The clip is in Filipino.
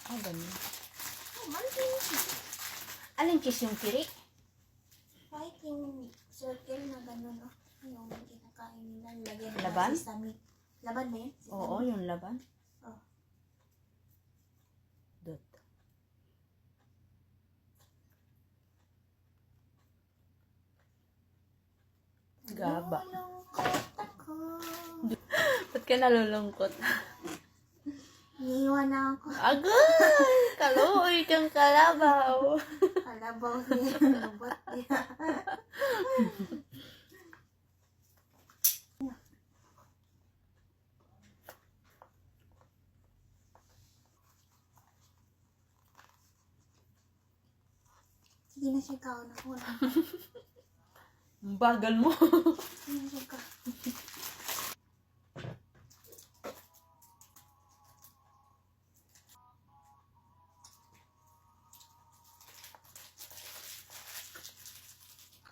Ah, ganun. Oh, malaking cheese. Aling cheese yung kiri? Kahit yung circle na gano'n, no? Yung kinakain nila, lagyan nila Laban? sesame. Laban ba yun? Sesame? Oo, yung laban. Oh. Dot. Gaba. Nalulungkot ako. Ba't ka nalulungkot? Iniwan na ako. Agay! Kaluoy kang kalabaw. Kalabaw niya. Lubot niya. Sige na siya kaon ako. Ang bagal mo. Sige na siya ka.